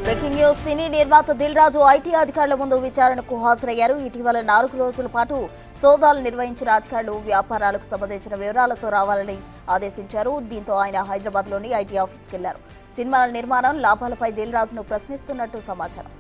Breaking news. సినీ నిర్మాత Dil Raju IT అధికారుల ముందు విచారణకు హాజరయ్యారు. ఇటీవల 4 రోజుల పాటు సోదాలు నిర్వహించిన అధికారులు వ్యాపారాలకు సంబంధించిన వివరాలతో రావాలని ఆదేశించారు. దీంతో ఆయన హైదరాబాద్లోని ఐటీ ఆఫీస్కి వెళ్లారు. సినిమాల నిర్మాణం, లాభాలపై దిల్ రాజును ప్రశ్నిస్తున్నట్టు సమాచారం.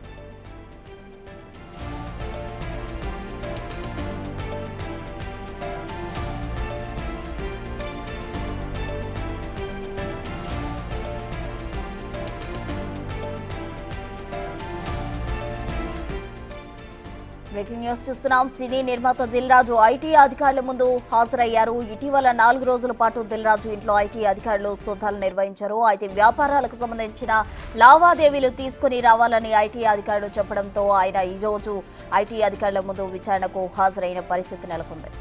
బ్రేకింగ్ న్యూస్ చూస్తున్నాం. సినీ నిర్మాత దిల్ రాజు ఐటీ అధికారుల ముందు హాజరయ్యారు. ఇటీవల 4 రోజుల పాటు దిల్ రాజు ఇంట్లో ఐటీ అధికారులు సోదాలు నిర్వహించారు. అయితే వ్యాపారాలకు సంబంధించిన లావాదేవీలు తీసుకుని రావాలని ఐటీ అధికారులు చెప్పడంతో ఆయన ఈ రోజు ఐటీ అధికారుల ముందు విచారణకు హాజరైన పరిస్థితి నెలకొంది.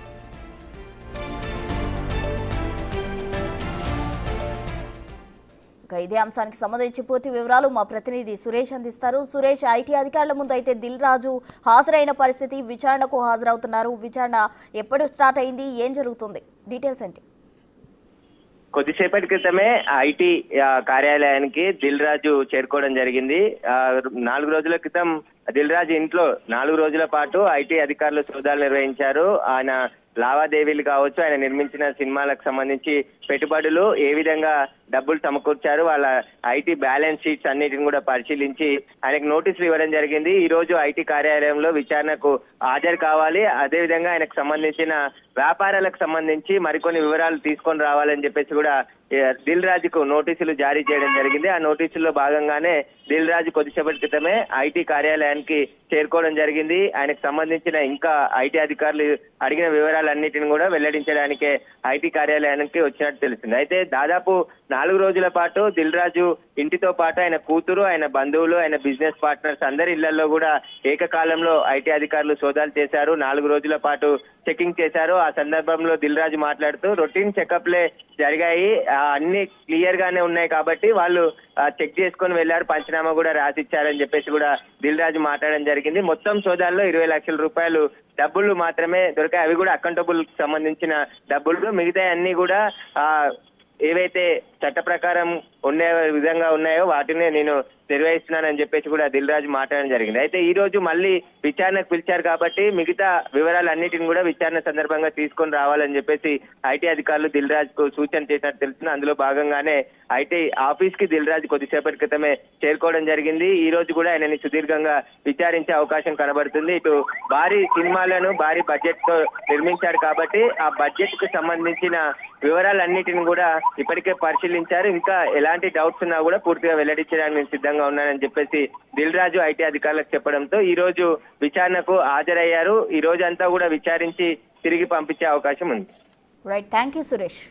ఇదే అంశానికి సంబంధించి పూర్తి వివరాలు మా ప్రతినిధి సురేష్ అందిస్తారు. సురేష్, ఐటీ అధికారుల ముందు అయితే దిల్ రాజు హాజరైన పరిస్థితి, విచారణకు హాజరవుతున్నారు. విచారణ ఎప్పుడు స్టార్ట్ అయింది, ఏం జరుగుతుంది, డీటెయిల్స్ ఏంటి? కొద్దిసేపటి క్రితమే ఐటీ కార్యాలయానికి దిల్ రాజు చేరుకోవడం జరిగింది. 4 రోజుల క్రితం దిల్ రాజు ఇంట్లో 4 రోజుల పాటు ఐటీ అధికారులు సోదాలు నిర్వహించారు. ఆయన లావాదేవీలు కావచ్చు, ఆయన నిర్మించిన సినిమాలకు సంబంధించి పెట్టుబడులు ఏ విధంగా డబ్బులు సమకూర్చారు, వాళ్ళ ఐటీ బ్యాలెన్స్ షీట్స్ అన్నిటిని కూడా పరిశీలించి ఆయనకు నోటీసులు ఇవ్వడం జరిగింది. ఈ రోజు ఐటీ కార్యాలయంలో విచారణకు హాజరు కావాలి. అదేవిధంగా ఆయనకు సంబంధించిన వ్యాపారాలకు సంబంధించి మరికొన్ని వివరాలు తీసుకొని రావాలని చెప్పేసి కూడా దిల్ రాజుకు నోటీసులు జారీ చేయడం జరిగింది. ఆ నోటీసుల్లో భాగంగానే దిల్ రాజు కొద్దిసేపటి క్రితమే ఐటీ కార్యాలయానికి చేరుకోవడం జరిగింది. ఆయనకు సంబంధించిన ఇంకా ఐటీ అధికారులు అడిగిన వివరాలన్నిటిని కూడా వెల్లడించడానికే ఐటీ కార్యాలయానికి వచ్చినట్టు తెలిసింది. అయితే దాదాపు 4 రోజుల పాటు దిల్ రాజు ఇంటితో పాటు ఆయన కూతురు, ఆయన బంధువులు, ఆయన బిజినెస్ పార్ట్నర్స్ అందరి ఇళ్లలో కూడా ఏకకాలంలో ఐటీ అధికారులు సోదాలు చేశారు. 4 రోజుల పాటు చెకింగ్ చేశారు. ఆ సందర్భంలో దిల్ రాజు మాట్లాడుతూ రొటీన్ చెకప్లే జరిగాయి, అన్ని క్లియర్ గానే ఉన్నాయి కాబట్టి వాళ్ళు చెక్ చేసుకొని వెళ్లారు, పంచనామా కూడా రాసిచ్చారని చెప్పేసి కూడా దిల్ రాజు మాట్లాడడం జరిగింది. మొత్తం సోదాల్లో 20 లక్షల రూపాయలు డబ్బులు మాత్రమే దొరికాయి. అవి కూడా అకౌంటబుల్ సంబంధించిన డబ్బులు. మిగతా అన్ని కూడా ఏవైతే చట్ట ప్రకారం ఉండే విధంగా ఉన్నాయో వాటిని నేను నిర్వహిస్తున్నానని చెప్పేసి కూడా దిల్ రాజు మాట్లాడడం జరిగింది. అయితే ఈ రోజు మళ్ళీ విచారణకు పిలిచారు కాబట్టి మిగతా వివరాలన్నిటిని కూడా విచారణ సందర్భంగా తీసుకొని రావాలని చెప్పేసి ఐటీ అధికారులు దిల్ రాజుకు సూచన చేసినట్టు తెలుస్తుంది. అందులో భాగంగానే ఐటీ ఆఫీస్ కి దిల్ రాజు కొద్దిసేపటి క్రితమే చేరుకోవడం జరిగింది. ఈ రోజు కూడా ఆయనని సుదీర్ఘంగా విచారించే అవకాశం కనబడుతుంది. ఇటు భారీ సినిమాలను భారీ బడ్జెట్ తో నిర్మించారు కాబట్టి ఆ బడ్జెట్ కు సంబంధించిన వివరాలన్నిటిని కూడా ఇప్పటికే పరిశీలించారు. ఇంకా ఎలాంటి డౌట్స్ ఉన్నా కూడా పూర్తిగా వెల్లడించడానికి సిద్ధంగా ఉన్నానని చెప్పేసి దిల్ రాజు ఐటీ అధికారులకు చెప్పడంతో ఈ రోజు విచారణకు హాజరయ్యారు. ఈ రోజు అంతా కూడా విచారించి తిరిగి పంపించే అవకాశం ఉంది. Right, thank you Suresh.